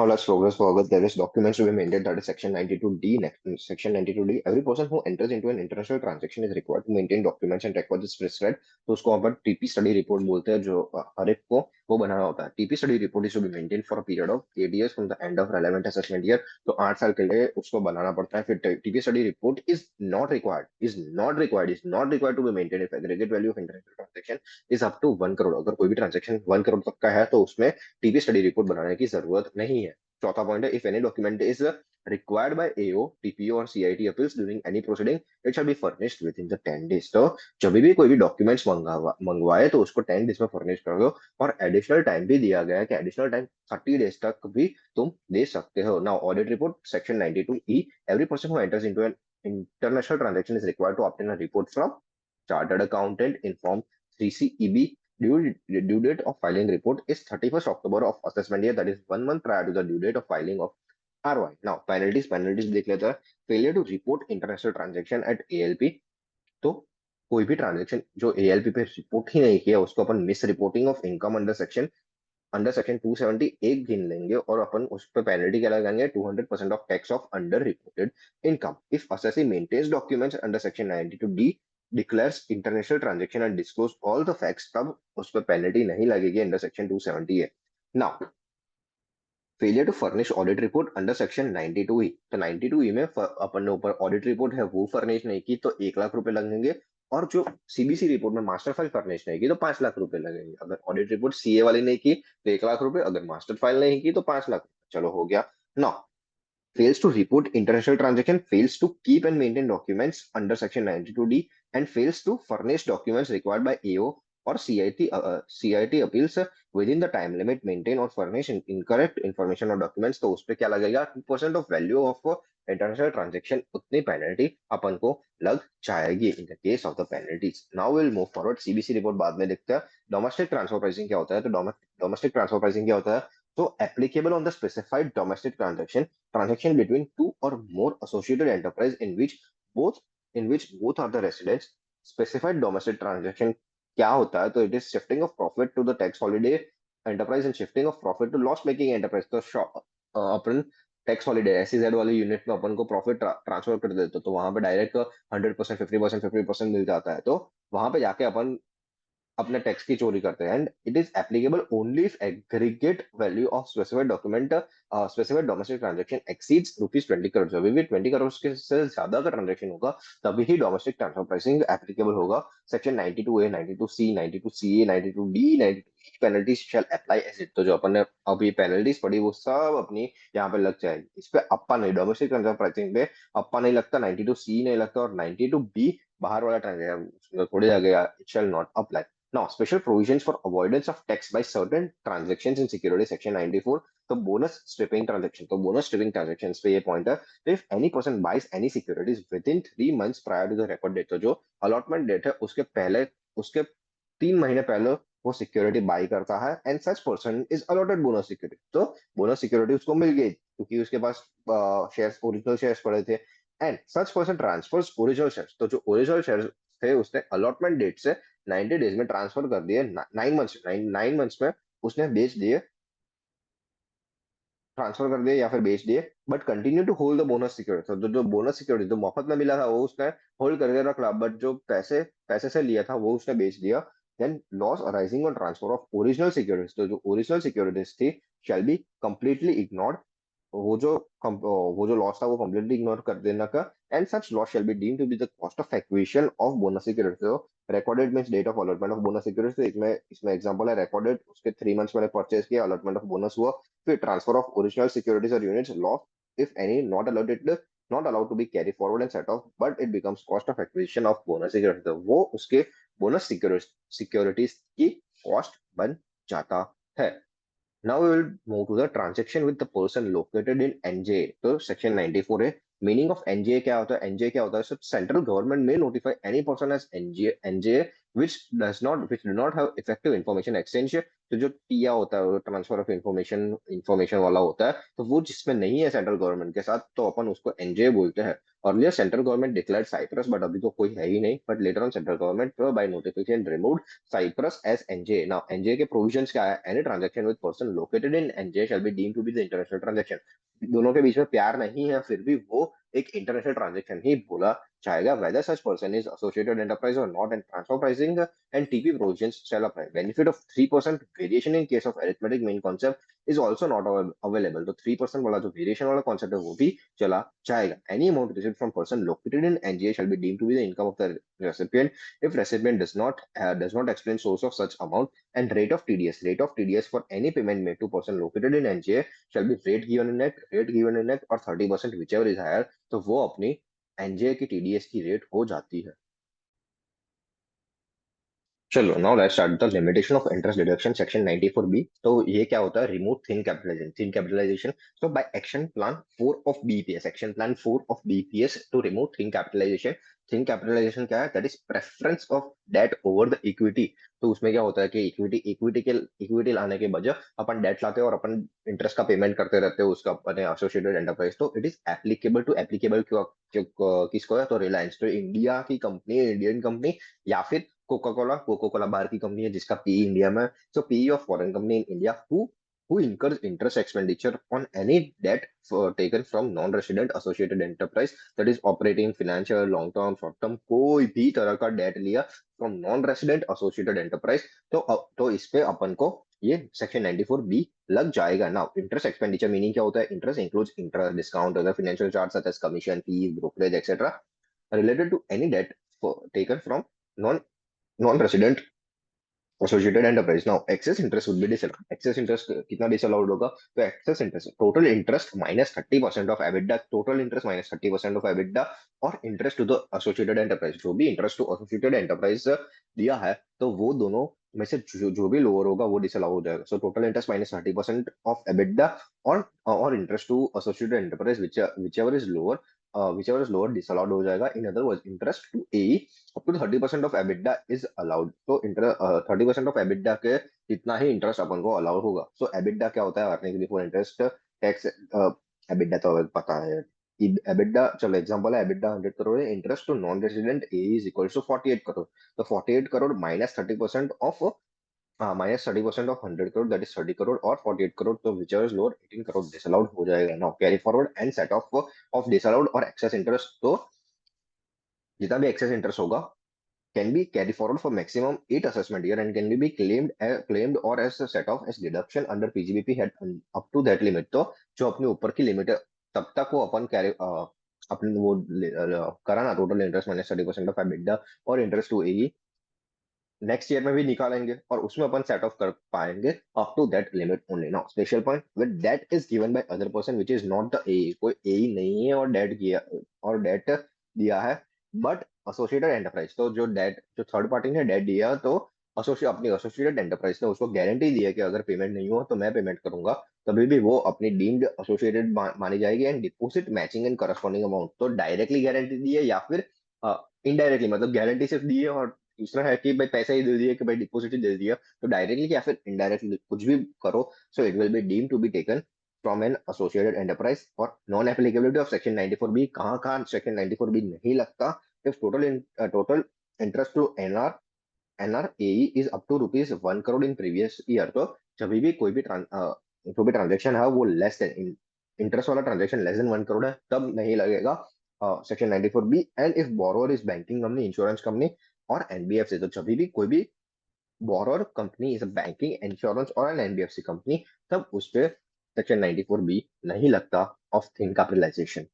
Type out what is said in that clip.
Now let's progress forward. There is documents to be maintained, that is section 92D. Next, section 92D, every person who enters into an international transaction is required to maintain documents and records is prescribed. तो उसको अपन TP study report बोलते हैं, जो हर एक को वो बनाना होता है. TP study report is to be maintain for a period of 8 years from the end of relevant assessment year. तो 8 साल के लिए उसको बनाना पड़ता है. फिर TP study report is not required to be maintain if aggregate value of international transaction is up to 1 crore. अगर कोई भी ट्रांजेक्शन 1 करोड़ तक का है तो उसमें टीपी स्टडी रिपोर्ट बनाने की जरूरत नहीं है. चौथा पॉइंट है, if any document is required by AO, TPO और CIT appeals during any proceeding, it shall be furnished within the 10 days. तो जब भी कोई भी डॉक्यूमेंट्स मंगवाए तो उसको 10 डेज में फर्निश कर दो. और एडिशनल टाइम भी दिया गया है कि एडिशनल टाइम 30 days तक भी तुम दे सकते हो. Now audit report section 92E, every person who enters into an international transaction is required to obtain a report from chartered accountant in form 3CEB. Due date of filing report is 31st October of assessment year, that is 1 month prior to the due date of filing of ROI. Now penalties देख लेते हैं. Failure to report international transaction at ALP. तो कोई भी transaction जो ALP पे report ही नहीं किया उसको अपन misreporting of income under section 270 एक गिन लेंगे और अपन उस पर पेनल्टी क्या लगाएंगे, 200% of tax of under reported income. If assessee maintains documents under section 92D, declares international transaction and disclose all the facts, तब उस पर पेनल्टी नहीं लगेगी अंडर सेक्शन 270 है. Now failure to furnish audit report under section 92E. तो 92E में अपन ने ऊपर ऑडिट रिपोर्ट है वो फर्निश नहीं की तो 1 लाख रुपए लगेंगे. और जो सीबीसी रिपोर्ट में मास्टर फाइल फर्निश नहीं की तो 5 लाख रुपए लगेंगे. अगर ऑडिट रिपोर्ट सीए वाली नहीं की तो 1 लाख रुपए, अगर मास्टर फाइल नहीं की तो 5 लाख. चलो हो गया. नौ, fails to report international transaction, fails to keep and maintain documents under section 92D, and fails to furnish documents required by AO or CIT appeals within the time limit, maintain or furnish incorrect information or documents, तो उस पे क्या लगेगा, 2% of value of international transaction, उतनी penalty अपन को लग जाएगी in the case of the penalties. Now we'll move forward. CBC report बाद में देखते हैं. डोमेस्टिक ट्रांसफर प्राइसिंग क्या होता है. तो डोमेस्टिक ट्रांसफर प्राइसिंग क्या होता है. So applicable on the specified domestic transaction between two or more associated enterprise both in which both are the residents. Specified domestic transaction क्या होता है. तो it is shifting of profit to the tax holiday enterprise and shifting of profit to loss making enterprise. तो अपन tax holiday SEZ वाली unit में अपन को profit transfer कर देते तो वहां पे डायरेक्ट 100%, 50%, 50% मिल जाता है. तो वहां पे जाके अपन अपने टैक्स की चोरी करते हैं. And it is applicable only if aggregate value of specified domestic transaction exceeds ₹20 crore. जब भी 20 करोड़ के से ज्यादा का ट्रांजैक्शन होगा तभी ही डोमेस्टिक ट्रांसफर प्राइसिंग एप्लीकेबल होगा. Section 92A, 92C, 92CA, 92D, 92E penalty shall apply as it. तो जो अपन ने अभी पेनल्टीज पड़ी वो सब अपनी यहाँ पे लग जाएगी. इस पे अप्पा नहीं, डोमेस्टिक ट्रांसफर प्राइसिंग पे अप्पा नहीं लगता, 92C नहीं लगता, और 92B बाहर वाला ट्रांजेक्शन थोड़ी जगह it shall not apply. Now, special provisions for avoidance of tax by certain transactions in security section 94. तो बोनस स्ट्रिपिंग ट्रांजेक्शन, तो बोनस स्ट्रिपिंग ट्रांजेक्शन पे ये पॉइंट है. तो if any person buys any securities within 3 months prior to the record date, तो जो allotment date है उसके पहले, उसके 3 महीने पहले वो सिक्योरिटी बाई करता है, and such person is allotted bonus security. तो बोनस सिक्योरिटी उसको मिल गई क्योंकि उसके पास शेयर्स, ओरिजिनल शेयर्स पड़े थे. And such person transfers original shares. तो जो ओरिजिनल शेयर्स थे उसने अलॉटमेंट डेट से 90 डेज में ट्रांसफर कर दिए. 9 मंथ्स में उसने बेच दिए, ट्रांसफर कर दिए या फिर बेच दिए, but continue to hold the bonus security. तो जो बोनस सिक्योरिटी जो मुफ्त में मिला था वो उसने होल्ड करके रखा, बट जो पैसे पैसे से लिया था वो उसने बेच दिया. Then loss arising on transfer of original securities. तो जो ओरिजिनल सिक्योरिटीज थी शैल बी कंप्लीटली इग्नोर्ड. वो जो लॉस था वो कंप्लीटली इग्नोर कर देना का. And such loss shall be deemed to be the cost of acquisition of bonus security. तो recorded means date of allotment of bonus security. इसमें एग्जांपल है रिकॉर्डेड, उसके 3 months मैंने परचेज किया, अलॉटमेंट ऑफ बोनस हुआ. फिर ट्रांसफर ऑफ ओरिजिनल सिक्योरिटीज और units, loss if any not allowed to be carry forward and set off, but it becomes cost of acquisition of bonus security. तो वो उसके bonus securities की cost बन जाता है. Now we will move to the transaction with the person located in NJA. तो section 94 है. Meaning of NJA क्या होता है. NJA क्या होता है, सेंट्रल गवर्नमेंट में notify any person as NJA which do not have effective information exchange, तो जो टिया होता है, ट्रांसफर ऑफ इंफॉर्मेशन वाला होता है, तो वो जिसमें नहीं है सेंट्रल गवर्नमेंट के साथ, तो अपन उसको एनजे बोलते हैं। Earlier central government declared Cyprus, but अभी तो कोई है ही नहीं, but later on central government by notification removed Cyprus as NJ. Now NJ के प्रोविजंस क्या है? Any transaction with person located in NJ shall be deemed to be the international transaction. दोनों के बीच में प्यार नहीं है, फिर भी वो एक इंटरनेशनल ट्रांजैक्शन ही बोला जाएगा, whether such person is associated enterprise or not, and transfer pricing and TP provisions shall apply. Benefit of 3% variation in case of arithmetic mean concept is also not available. तो 3% वाला जो variation वाला concept है वो भी चला जाएगा। Any amount received from person located in NGA shall be deemed to be the income of the recipient if recipient does not explain source of such amount, and rate of TDS for any payment made to person located in NGA shall be rate given in net or 30% whichever is higher। तो वो अपनी NJ की TDS की rate हो जाती है। चलो now let's start the limitation of interest deduction section 94 B. तो ये क्या होता है? Remove thin capitalization. So by action plan 4 of BPS, action plan 4 of BPS to remove thin capitalization. Thin capitalization क्या है? That is preference of debt over the equity. तो उसमें क्या होता है कि इक्विटी लाने के बजाय अपन डेट लाते हैं और अपन इंटरेस्ट का पेमेंट करते रहते हैं उसका अपने एसोसिएटेड एंटरप्राइज। तो इट इज एप्लीकेबल किसको है? तो रिलायंस, तो इंडिया की कंपनी, इंडियन कंपनी, या फिर कोका कोला बाहर की कंपनी है जिसका पीई इंडिया में। So PE of foreign company in India who incurs interest expenditure on any debt taken from non-resident associated enterprise that is operating financial long term short term, कोई भी तरह का date लिया from non resident associated enterprise, तो इस पे अपन को ये सेक्शन 94 बी लग जाएगा। ना इंटरेस्ट एक्सपेंडिचर मीनिंग क्या होता है? Interest includes interest, discount, other financial charge such as commission, fees, brokerage etcetera related to any debt taken from non non-resident associated enterprise। Now excess interest would be disallowed। excess interest कितना disallowed होगा? तो excess interest total interest minus 30% of EBITDA, total interest minus 30% of EBITDA, और interest to the associated enterprise, जो भी interest to associated enterprise दिया है, तो वो दोनों में से जो भी लोअर होगा वो डिसअलाउ हो जाएगा। So total interest minus 30% of EBITDA, और interest to associated enterprise whichever is lower disallowed हो जाएगा। In other words interest to a up to 30% of EBITDA is allowed। तो इंटरेस्ट 30% ऑफ EBITDA के जितना ही इंटरेस्ट अपन को allowed होगा। सो EBITDA क्या होता है? Earning before interest tax. EBITDA तो पता है। EBITDA, चलो एग्जांपल है, EBITDA 100 करोड़ है, interest to non resident A is equal to 48 crore. तो 48 crore minus 30% of -30% of 100 crore, that is 30 crore, और 48 करोड़, तो which is lower 18 crore disallowed हो जाएगा। Now carry forward and set off disallowed और excess interest. तो जितना भी excess interest होगा can be carried forward for maximum 8 assessment year and can be claimed or as a set off as deduction under PGBP head up to that limit। तो जो अपने ऊपर की लिमिट है तब तक वो अपन कैरी अपने वो करा ना, total interest minus 30% of EBITDA और interest to a next year में भी निकालेंगे और उसमें अपन सेट ऑफ कर पाएंगे up to that limit only. Now special point, with that is given by other person which is not the A. कोई A नहीं है और डेट किया और डेट दिया है, बट एसोसिएटेड एंटरप्राइज, तो जो थर्ड पार्टी ने डेट दिया, तो अपनी एसोसिएटेड एंटरप्राइज ने उसको गारंटी दी है कि अगर पेमेंट नहीं हुआ तो मैं पेमेंट करूंगा, तभी भी वो अपनी डीम्ड एसोसिएटेड मानी जाएगी। And deposit matching and corresponding amount, तो डायरेक्टली गारंटी दी है या फिर इनडायरेक्टली, मतलब गारंटी सिर्फ दी है और दूसरा है कि भाई पैसा ही दे दिया कि भाई डिपॉजिट ही दे दिया, तो डायरेक्टली या फिर इनडायरेक्टली कुछ भी करो, so it will be deem to be taken from an associated enterprise. और non applicability of section 94 B, कहाँ कहाँ सेक्शन 94 बी नहीं लगता? If total interest to NRAE is up to ₹1 crore in previous year. तो जब भी जो भी ट्रांजेक्शन है वो लेस देन इंटरेस्ट वाला ट्रांजेक्शन लेस देन 1 करोड़ है, तब नहीं लगेगा section 94 B. And if borrower is banking company, insurance company और एनबीएफसी, तो जब भी कोई भी borrower company is banking, insurance और एन एनबीएफसी कंपनी, तब उस पे सेक्शन 94 बी नहीं लगता ऑफ थिंग कैपिटलाइजेशन।